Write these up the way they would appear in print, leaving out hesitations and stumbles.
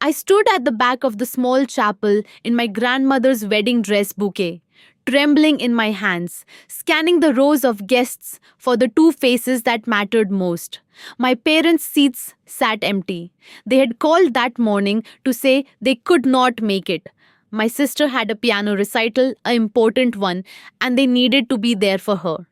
I stood at the back of the small chapel in my grandmother's wedding dress bouquet, trembling in my hands, scanning the rows of guests for the two faces that mattered most. My parents' seats sat empty. They had called that morning to say they could not make it. My sister had a piano recital, an important one, and they needed to be there for her.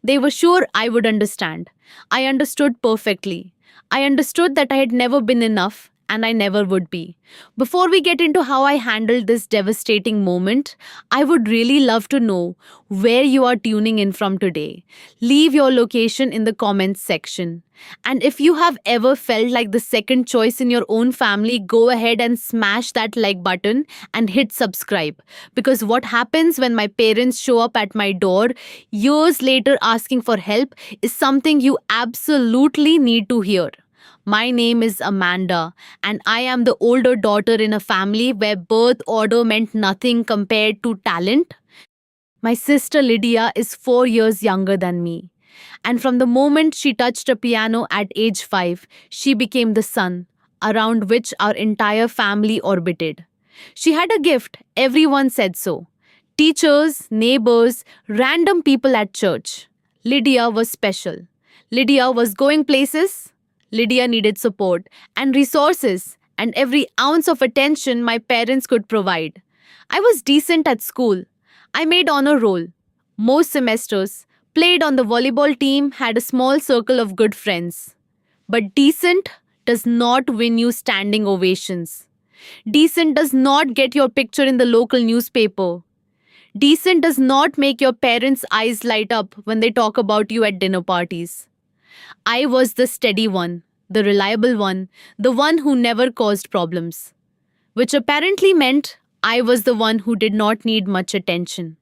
They were sure I would understand. I understood perfectly. I understood that I had never been enough and I never would be. Before we get into how I handled this devastating moment, I would really love to know where you are tuning in from today. Leave your location in the comments section. And if you have ever felt like the second choice in your own family, go ahead and smash that like button and hit subscribe. Because what happens when my parents show up at my door years later asking for help is something you absolutely need to hear. My name is Amanda, and I am the older daughter in a family where birth order meant nothing compared to talent. My sister Lydia is 4 years younger than me, and from the moment she touched a piano at age 5, she became the sun around which our entire family orbited. She had a gift, everyone said so. Teachers, neighbors, random people at church. Lydia was special. Lydia was going places. Lydia needed support and resources and every ounce of attention my parents could provide. I was decent at school. I made honor roll most semesters, played on the volleyball team, had a small circle of good friends. But decent does not win you standing ovations. Decent does not get your picture in the local newspaper. Decent does not make your parents' eyes light up when they talk about you at dinner parties. I was the steady one, the reliable one, the one who never caused problems. Which apparently meant I was the one who did not need much attention.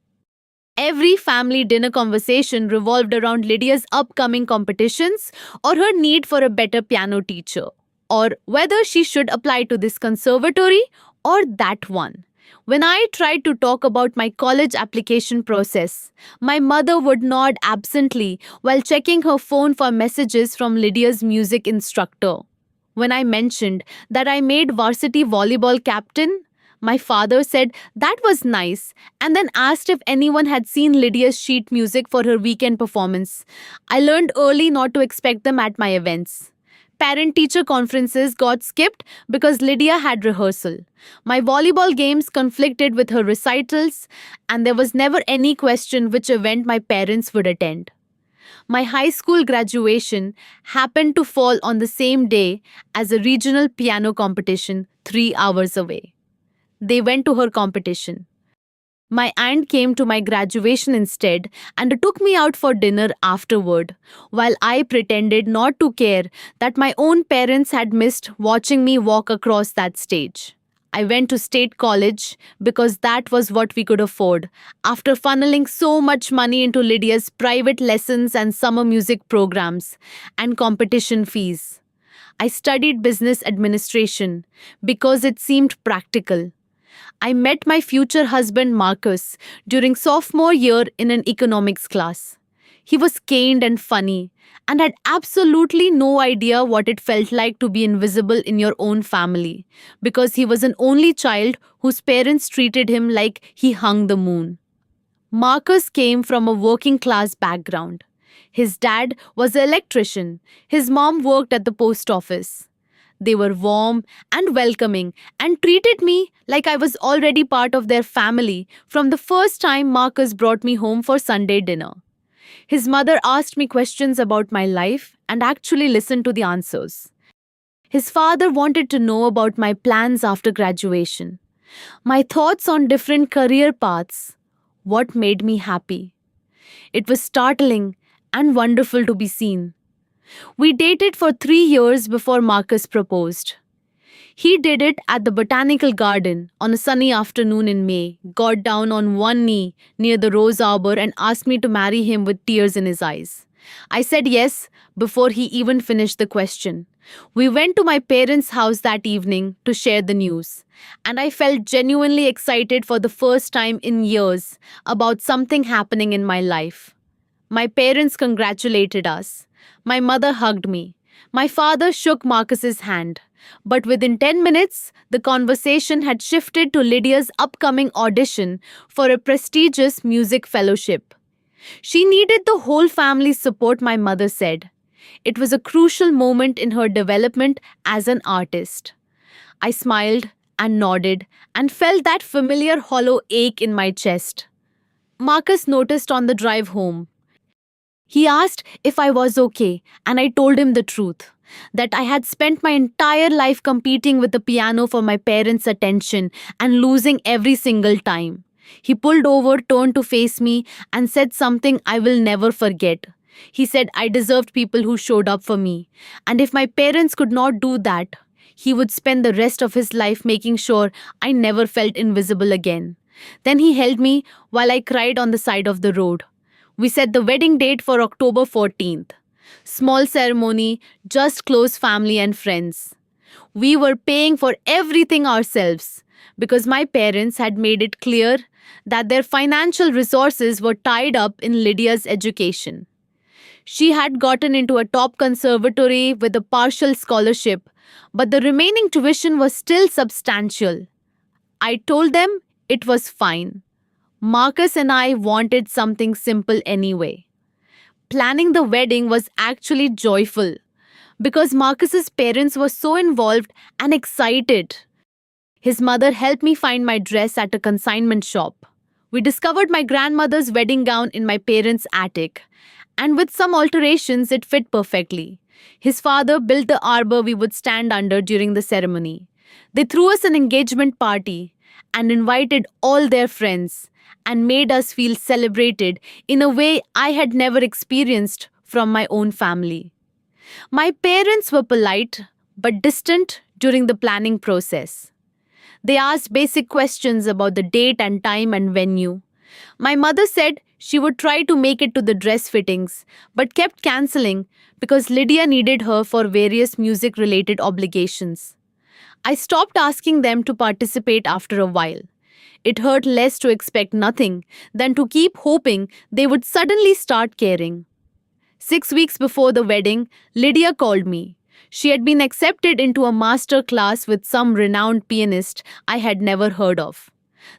Every family dinner conversation revolved around Lydia's upcoming competitions or her need for a better piano teacher, or whether she should apply to this conservatory or that one. When I tried to talk about my college application process, my mother would nod absently while checking her phone for messages from Lydia's music instructor. When I mentioned that I made varsity volleyball captain, my father said that was nice and then asked if anyone had seen Lydia's sheet music for her weekend performance. I learned early not to expect them at my events. Parent teacher conferences got skipped because Lydia had rehearsal. My volleyball games conflicted with her recitals, and there was never any question which event my parents would attend. My high school graduation happened to fall on the same day as a regional piano competition 3 hours away. They went to her competition. My aunt came to my graduation instead and took me out for dinner afterward, while I pretended not to care that my own parents had missed watching me walk across that stage. I went to state college because that was what we could afford, after funneling so much money into Lydia's private lessons and summer music programs and competition fees. I studied business administration because it seemed practical. I met my future husband Marcus during sophomore year in an economics class. He was kind and funny and had absolutely no idea what it felt like to be invisible in your own family because he was an only child whose parents treated him like he hung the moon. Marcus came from a working class background. His dad was an electrician. His mom worked at the post office. They were warm and welcoming and treated me like I was already part of their family from the first time Marcus brought me home for Sunday dinner. His mother asked me questions about my life and actually listened to the answers. His father wanted to know about my plans after graduation, my thoughts on different career paths, what made me happy. It was startling and wonderful to be seen. We dated for 3 years before Marcus proposed. He did it at the Botanical Garden on a sunny afternoon in May, got down on one knee near the rose arbor and asked me to marry him with tears in his eyes. I said yes before he even finished the question. We went to my parents' house that evening to share the news, and I felt genuinely excited for the first time in years about something happening in my life. My parents congratulated us. My mother hugged me. My father shook Marcus's hand. But within 10 minutes, the conversation had shifted to Lydia's upcoming audition for a prestigious music fellowship. She needed the whole family's support, my mother said. It was a crucial moment in her development as an artist. I smiled and nodded and felt that familiar hollow ache in my chest. Marcus noticed on the drive home. He asked if I was okay, and I told him the truth that I had spent my entire life competing with the piano for my parents' attention and losing every single time. He pulled over, turned to face me, and said something I will never forget. He said I deserved people who showed up for me, and if my parents could not do that, he would spend the rest of his life making sure I never felt invisible again. Then he held me while I cried on the side of the road. We set the wedding date for October 14th. Small ceremony, just close family and friends. We were paying for everything ourselves because my parents had made it clear that their financial resources were tied up in Lydia's education. She had gotten into a top conservatory with a partial scholarship, but the remaining tuition was still substantial. I told them it was fine. Marcus and I wanted something simple anyway. Planning the wedding was actually joyful because Marcus's parents were so involved and excited. His mother helped me find my dress at a consignment shop. We discovered my grandmother's wedding gown in my parents' attic, and with some alterations, it fit perfectly. His father built the arbor we would stand under during the ceremony. They threw us an engagement party and invited all their friends and made us feel celebrated in a way I had never experienced from my own family. My parents were polite but distant during the planning process. They asked basic questions about the date and time and venue. My mother said she would try to make it to the dress fittings, but kept cancelling because Lydia needed her for various music-related obligations. I stopped asking them to participate after a while. It hurt less to expect nothing than to keep hoping they would suddenly start caring. 6 weeks before the wedding, Lydia called me. She had been accepted into a master class with some renowned pianist I had never heard of.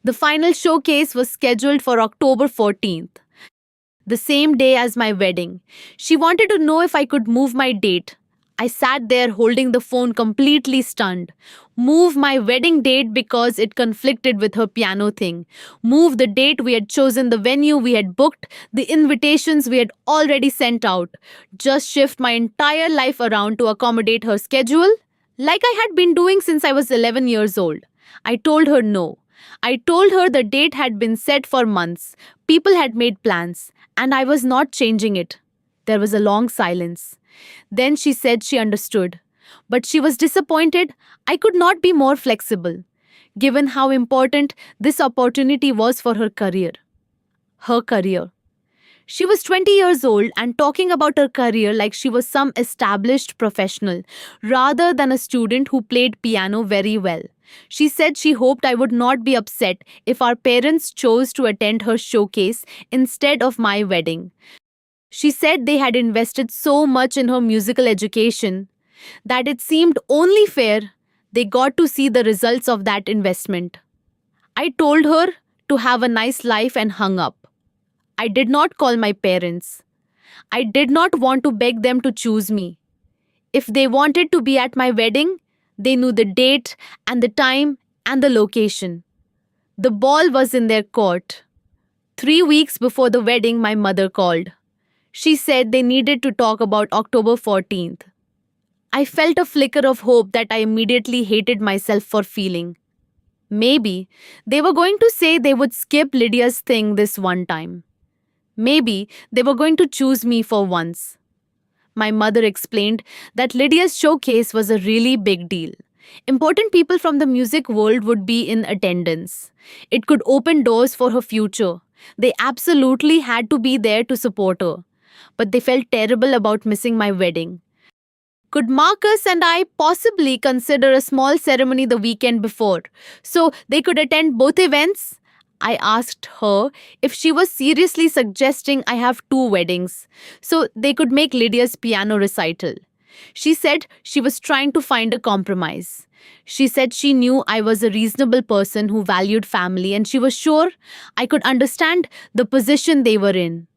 The final showcase was scheduled for October 14th, the same day as my wedding. She wanted to know if I could move my date. I sat there holding the phone completely stunned. Move my wedding date because it conflicted with her piano thing. Move the date we had chosen, the venue we had booked, the invitations we had already sent out. Just shift my entire life around to accommodate her schedule? Like I had been doing since I was 11 years old. I told her no. I told her the date had been set for months. People had made plans, and I was not changing it. There was a long silence. Then she said she understood, but she was disappointed I could not be more flexible, given how important this opportunity was for her career. Her career. She was 20 years old and talking about her career like she was some established professional, rather than a student who played piano very well. She said she hoped I would not be upset if our parents chose to attend her showcase instead of my wedding. She said they had invested so much in her musical education that it seemed only fair they got to see the results of that investment. I told her to have a nice life and hung up. I did not call my parents. I did not want to beg them to choose me. If they wanted to be at my wedding, they knew the date and the time and the location. The ball was in their court. 3 weeks before the wedding, my mother called. She said they needed to talk about October 14th. I felt a flicker of hope that I immediately hated myself for feeling. Maybe they were going to say they would skip Lydia's thing this one time. Maybe they were going to choose me for once. My mother explained that Lydia's showcase was a really big deal. Important people from the music world would be in attendance. It could open doors for her future. They absolutely had to be there to support her. But they felt terrible about missing my wedding. Could Marcus and I possibly consider a small ceremony the weekend before so they could attend both events? I asked her if she was seriously suggesting I have 2 weddings so they could make Lydia's piano recital. She said she was trying to find a compromise. She said she knew I was a reasonable person who valued family and she was sure I could understand the position they were in.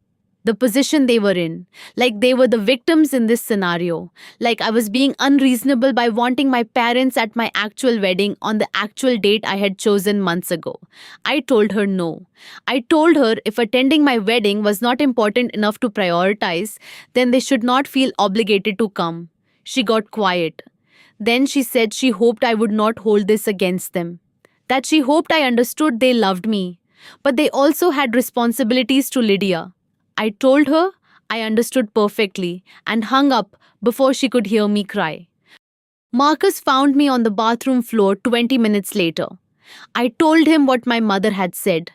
The position they were in. Like they were the victims in this scenario. Like I was being unreasonable by wanting my parents at my actual wedding on the actual date I had chosen months ago. I told her no. I told her if attending my wedding was not important enough to prioritize, then they should not feel obligated to come. She got quiet. Then she said she hoped I would not hold this against them. That she hoped I understood they loved me. But they also had responsibilities to Lydia. I told her I understood perfectly and hung up before she could hear me cry. Marcus found me on the bathroom floor 20 minutes later. I told him what my mother had said.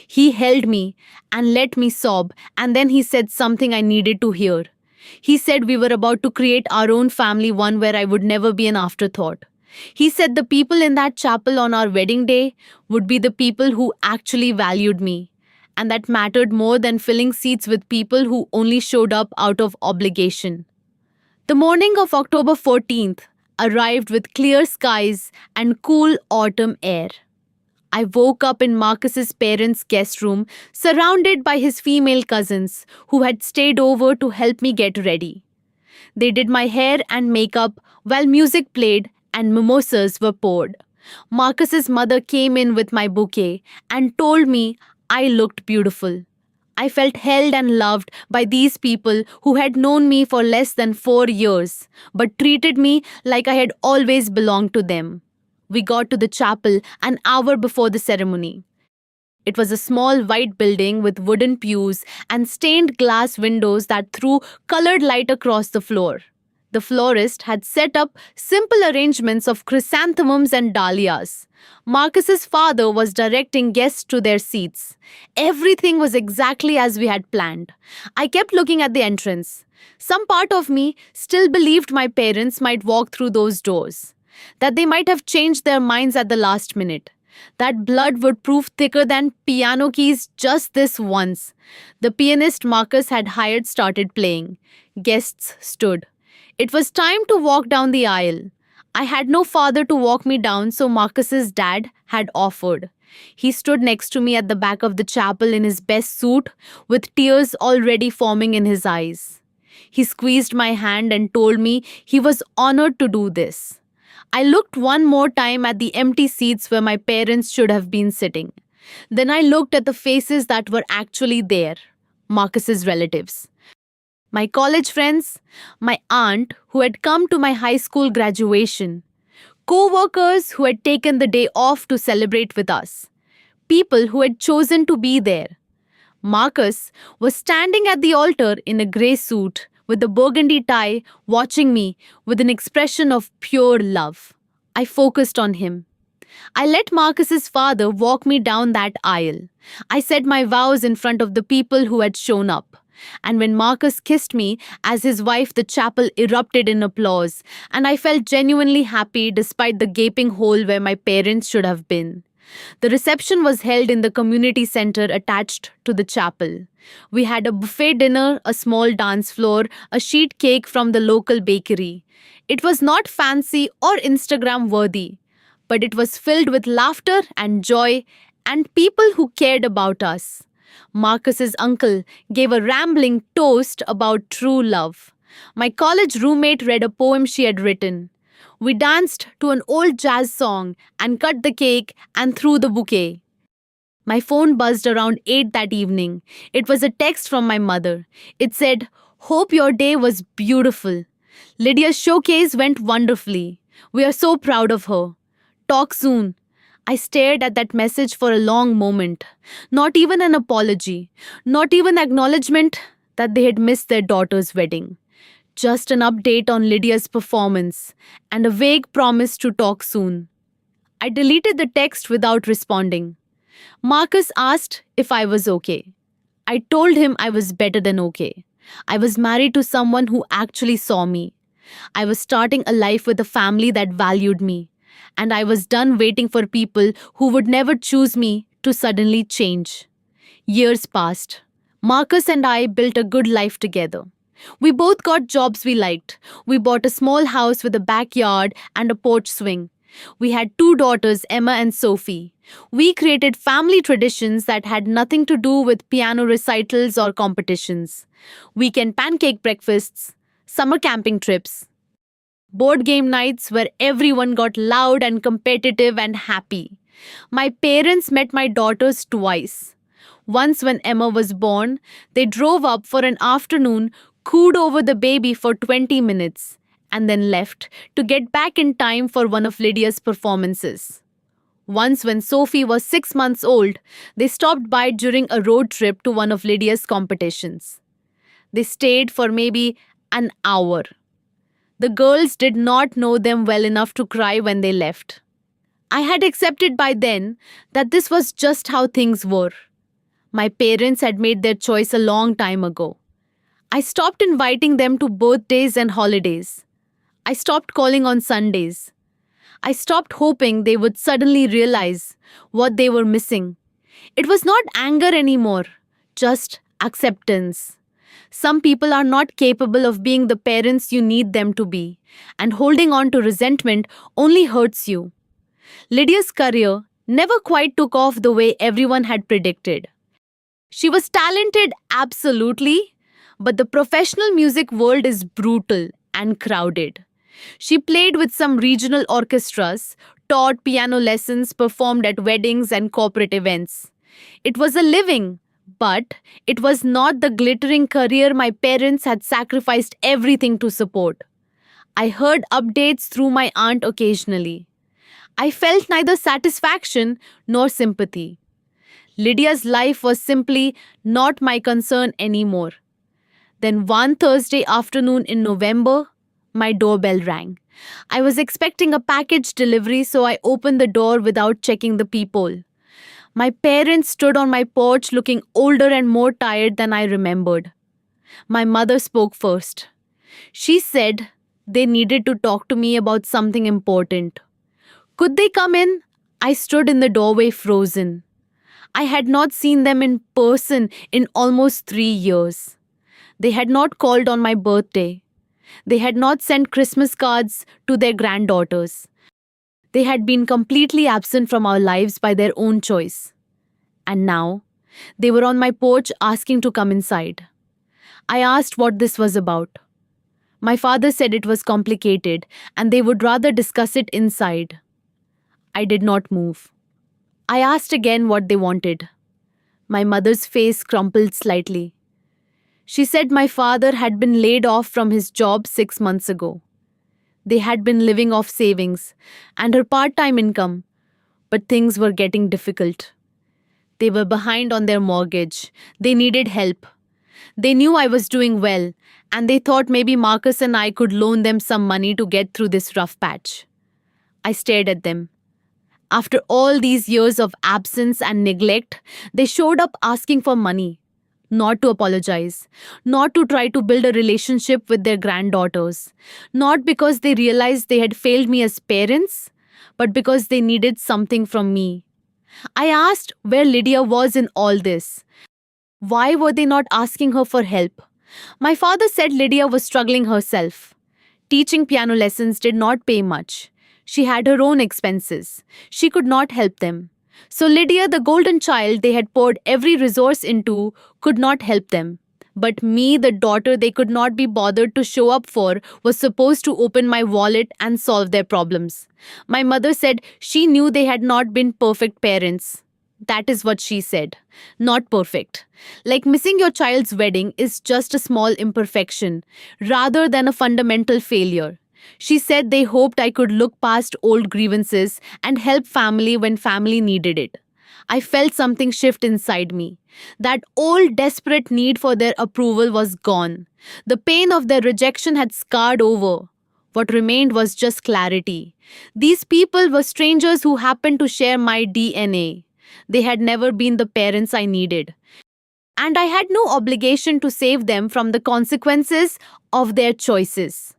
He held me and let me sob, and then he said something I needed to hear. He said we were about to create our own family, one where I would never be an afterthought. He said the people in that chapel on our wedding day would be the people who actually valued me, and that mattered more than filling seats with people who only showed up out of obligation. The morning of October 14th arrived with clear skies and cool autumn air. I woke up in Marcus's parents' guest room, surrounded by his female cousins who had stayed over to help me get ready. They did my hair and makeup while music played and mimosas were poured. Marcus's mother came in with my bouquet and told me I looked beautiful. I felt held and loved by these people who had known me for less than 4 years, but treated me like I had always belonged to them. We got to the chapel an hour before the ceremony. It was a small white building with wooden pews and stained glass windows that threw colored light across the floor. The florist had set up simple arrangements of chrysanthemums and dahlias. Marcus's father was directing guests to their seats. Everything was exactly as we had planned. I kept looking at the entrance. Some part of me still believed my parents might walk through those doors, that they might have changed their minds at the last minute. That blood would prove thicker than piano keys just this once. The pianist Marcus had hired started playing. Guests stood. It was time to walk down the aisle. I had no father to walk me down, so Marcus's dad had offered. He stood next to me at the back of the chapel in his best suit, with tears already forming in his eyes. He squeezed my hand and told me he was honored to do this. I looked one more time at the empty seats where my parents should have been sitting. Then I looked at the faces that were actually there, Marcus's relatives. My college friends, my aunt who had come to my high school graduation, co-workers who had taken the day off to celebrate with us, people who had chosen to be there. Marcus was standing at the altar in a grey suit with a burgundy tie, watching me with an expression of pure love. I focused on him. I let Marcus's father walk me down that aisle. I said my vows in front of the people who had shown up. And when Marcus kissed me as his wife, the chapel erupted in applause, and I felt genuinely happy despite the gaping hole where my parents should have been. The reception was held in the community center attached to the chapel. We had a buffet dinner, a small dance floor, a sheet cake from the local bakery. It was not fancy or Instagram worthy, but it was filled with laughter and joy and people who cared about us. Marcus's uncle gave a rambling toast about true love. My college roommate read a poem she had written. We danced to an old jazz song and cut the cake and threw the bouquet. My phone buzzed around 8 that evening. It was a text from my mother. It said, "Hope your day was beautiful. Lydia's showcase went wonderfully. We are so proud of her. Talk soon." I stared at that message for a long moment. Not even an apology. Not even acknowledgement that they had missed their daughter's wedding. Just an update on Lydia's performance and a vague promise to talk soon. I deleted the text without responding. Marcus asked if I was okay. I told him I was better than okay. I was married to someone who actually saw me. I was starting a life with a family that valued me. And I was done waiting for people who would never choose me to suddenly change. Years passed. Marcus and I built a good life together. We both got jobs we liked. We bought a small house with a backyard and a porch swing. We had two daughters, Emma and Sophie. We created family traditions that had nothing to do with piano recitals or competitions. Weekend pancake breakfasts, summer camping trips, board game nights where everyone got loud and competitive and happy. My parents met my daughters twice. Once, when Emma was born, they drove up for an afternoon, cooed over the baby for 20 minutes, and then left to get back in time for one of Lydia's performances. Once, when Sophie was 6 months old, they stopped by during a road trip to one of Lydia's competitions. They stayed for maybe an hour. The girls did not know them well enough to cry when they left. I had accepted by then that this was just how things were. My parents had made their choice a long time ago. I stopped inviting them to birthdays and holidays. I stopped calling on Sundays. I stopped hoping they would suddenly realize what they were missing. It was not anger anymore, just acceptance. Some people are not capable of being the parents you need them to be, and holding on to resentment only hurts you. Lydia's career never quite took off the way everyone had predicted. She was talented, absolutely, but the professional music world is brutal and crowded. She played with some regional orchestras, taught piano lessons, performed at weddings and corporate events. It was a living, but it was not the glittering career my parents had sacrificed everything to support. I heard updates through my aunt occasionally. I felt neither satisfaction nor sympathy. Lydia's life was simply not my concern anymore. Then one Thursday afternoon in November, my doorbell rang. I was expecting a package delivery, so I opened the door without checking the peephole. My parents stood on my porch looking older and more tired than I remembered. My mother spoke first. She said they needed to talk to me about something important. Could they come in? I stood in the doorway frozen. I had not seen them in person in almost 3 years. They had not called on my birthday. They had not sent Christmas cards to their granddaughters. They had been completely absent from our lives by their own choice. And now, they were on my porch asking to come inside. I asked what this was about. My father said it was complicated and they would rather discuss it inside. I did not move. I asked again what they wanted. My mother's face crumpled slightly. She said my father had been laid off from his job 6 months ago. They had been living off savings and her part-time income, but things were getting difficult. They were behind on their mortgage. They needed help. They knew I was doing well, and they thought maybe Marcus and I could loan them some money to get through this rough patch. I stared at them. After all these years of absence and neglect, they showed up asking for money. Not to apologize, not to try to build a relationship with their granddaughters, not because they realized they had failed me as parents, but because they needed something from me. I asked where Lydia was in all this. Why were they not asking her for help? My father said Lydia was struggling herself. Teaching piano lessons did not pay much. She had her own expenses. She could not help them. So Lydia, the golden child they had poured every resource into, could not help them. But me, the daughter they could not be bothered to show up for, was supposed to open my wallet and solve their problems. My mother said she knew they had not been perfect parents. That is what she said. Not perfect. Like missing your child's wedding is just a small imperfection, rather than a fundamental failure. She said they hoped I could look past old grievances and help family when family needed it. I felt something shift inside me. That old desperate need for their approval was gone. The pain of their rejection had scarred over. What remained was just clarity. These people were strangers who happened to share my DNA. They had never been the parents I needed. And I had no obligation to save them from the consequences of their choices.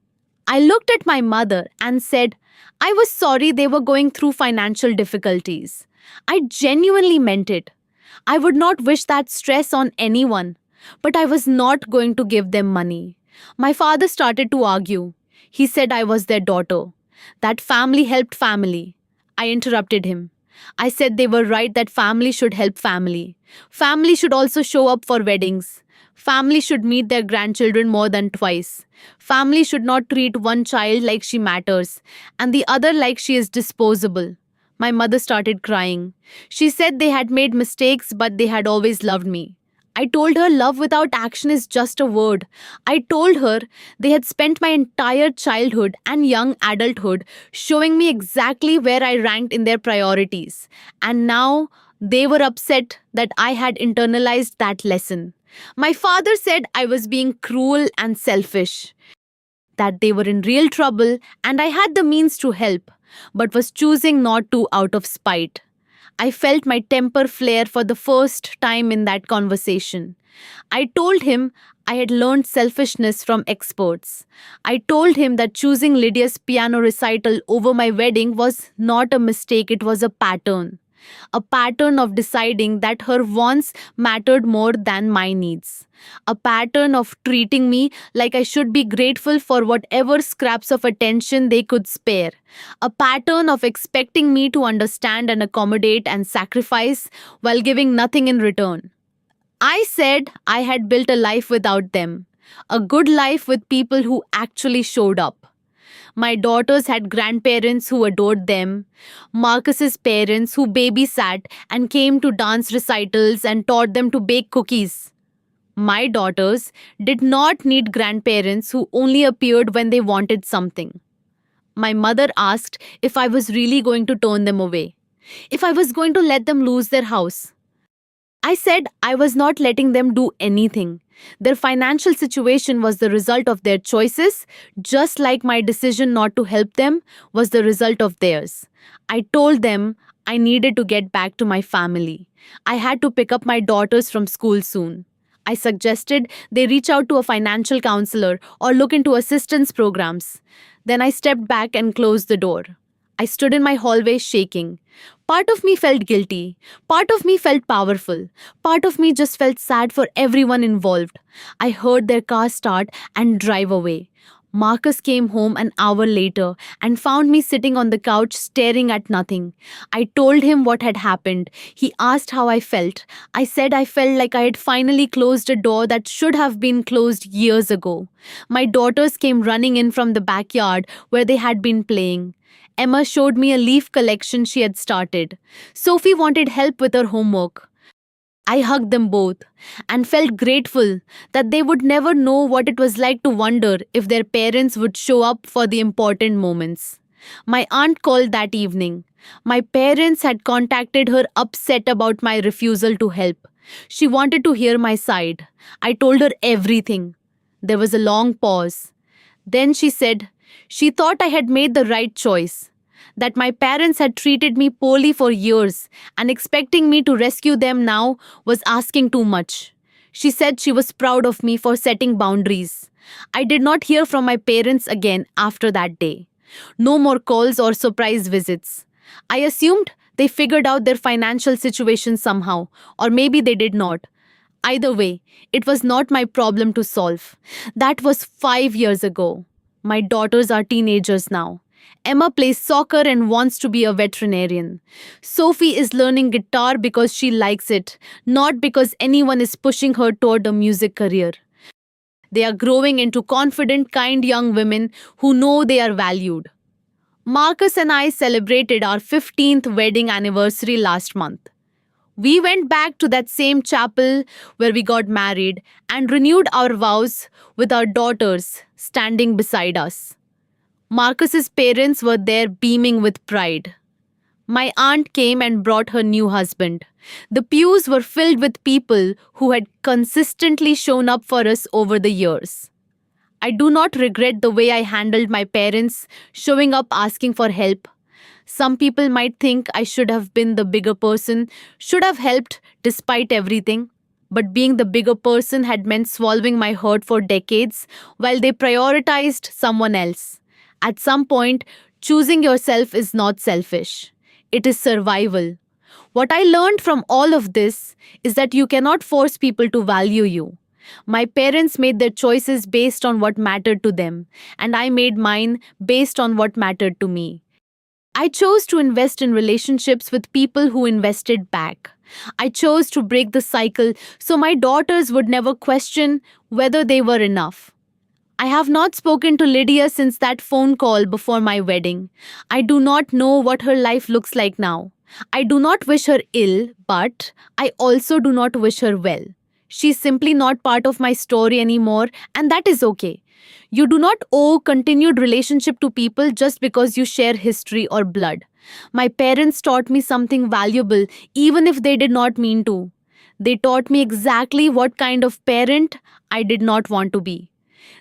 I looked at my mother and said, I was sorry they were going through financial difficulties. I genuinely meant it. I would not wish that stress on anyone, but I was not going to give them money. My father started to argue. He said I was their daughter, that family helped family. I interrupted him. I said they were right that family should help family. Family should also show up for weddings. Family should meet their grandchildren more than twice. Family should not treat one child like she matters and the other like she is disposable. My mother started crying. She said they had made mistakes, but they had always loved me. I told her love without action is just a word. I told her they had spent my entire childhood and young adulthood showing me exactly where I ranked in their priorities. And now they were upset that I had internalized that lesson. My father said I was being cruel and selfish, that they were in real trouble and I had the means to help, but was choosing not to out of spite. I felt my temper flare for the first time in that conversation. I told him I had learned selfishness from experts. I told him that choosing Lydia's piano recital over my wedding was not a mistake, it was a pattern. A pattern of deciding that her wants mattered more than my needs. A pattern of treating me like I should be grateful for whatever scraps of attention they could spare. A pattern of expecting me to understand and accommodate and sacrifice while giving nothing in return. I said I had built a life without them, a good life with people who actually showed up. My daughters had grandparents who adored them, Marcus's parents who babysat and came to dance recitals and taught them to bake cookies. My daughters did not need grandparents who only appeared when they wanted something. My mother asked if I was really going to turn them away, if I was going to let them lose their house. I said I was not letting them do anything. Their financial situation was the result of their choices, just like my decision not to help them was the result of theirs. I told them I needed to get back to my family. I had to pick up my daughters from school soon. I suggested they reach out to a financial counselor or look into assistance programs. Then I stepped back and closed the door. I stood in my hallway shaking. Part of me felt guilty. Part of me felt powerful. Part of me just felt sad for everyone involved. I heard their car start and drive away. Marcus came home an hour later and found me sitting on the couch staring at nothing. I told him what had happened. He asked how I felt. I said I felt like I had finally closed a door that should have been closed years ago. My daughters came running in from the backyard where they had been playing. Emma showed me a leaf collection she had started. Sophie wanted help with her homework. I hugged them both and felt grateful that they would never know what it was like to wonder if their parents would show up for the important moments. My aunt called that evening. My parents had contacted her upset about my refusal to help. She wanted to hear my side. I told her everything. There was a long pause. Then she said she thought I had made the right choice, that my parents had treated me poorly for years and expecting me to rescue them now was asking too much. She said she was proud of me for setting boundaries. I did not hear from my parents again after that day. No more calls or surprise visits. I assumed they figured out their financial situation somehow, or maybe they did not. Either way, it was not my problem to solve. That was 5 years ago. My daughters are teenagers now. Emma plays soccer and wants to be a veterinarian. Sophie is learning guitar because she likes it, not because anyone is pushing her toward a music career. They are growing into confident, kind young women who know they are valued. Marcus and I celebrated our 15th wedding anniversary last month. We went back to that same chapel where we got married and renewed our vows with our daughters standing beside us. Marcus's parents were there beaming with pride. My aunt came and brought her new husband. The pews were filled with people who had consistently shown up for us over the years. I do not regret the way I handled my parents showing up asking for help. Some people might think I should have been the bigger person, should have helped despite everything. But being the bigger person had meant swallowing my hurt for decades while they prioritized someone else. At some point, choosing yourself is not selfish. It is survival. What I learned from all of this is that you cannot force people to value you. My parents made their choices based on what mattered to them, and I made mine based on what mattered to me. I chose to invest in relationships with people who invested back. I chose to break the cycle so my daughters would never question whether they were enough. I have not spoken to Lydia since that phone call before my wedding. I do not know what her life looks like now. I do not wish her ill, but I also do not wish her well. She's simply not part of my story anymore, and that is okay. You do not owe continued relationship to people just because you share history or blood. My parents taught me something valuable, even if they did not mean to. They taught me exactly what kind of parent I did not want to be.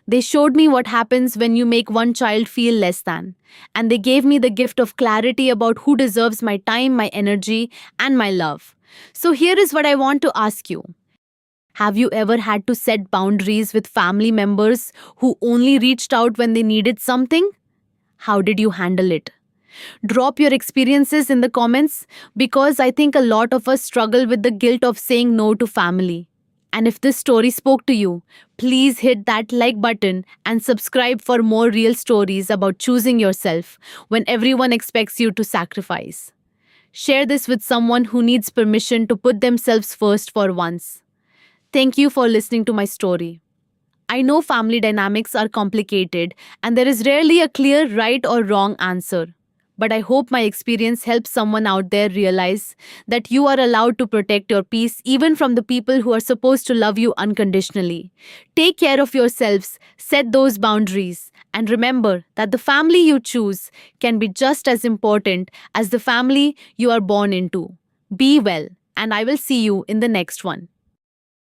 They showed me what happens when you make one child feel less than. And they gave me the gift of clarity about who deserves my time, my energy, and my love. So here is what I want to ask you. Have you ever had to set boundaries with family members who only reached out when they needed something? How did you handle it? Drop your experiences in the comments because I think a lot of us struggle with the guilt of saying no to family. And if this story spoke to you, please hit that like button and subscribe for more real stories about choosing yourself when everyone expects you to sacrifice. Share this with someone who needs permission to put themselves first for once. Thank you for listening to my story. I know family dynamics are complicated and there is rarely a clear right or wrong answer. But I hope my experience helps someone out there realize that you are allowed to protect your peace even from the people who are supposed to love you unconditionally. Take care of yourselves, set those boundaries, and remember that the family you choose can be just as important as the family you are born into. Be well, and I will see you in the next one.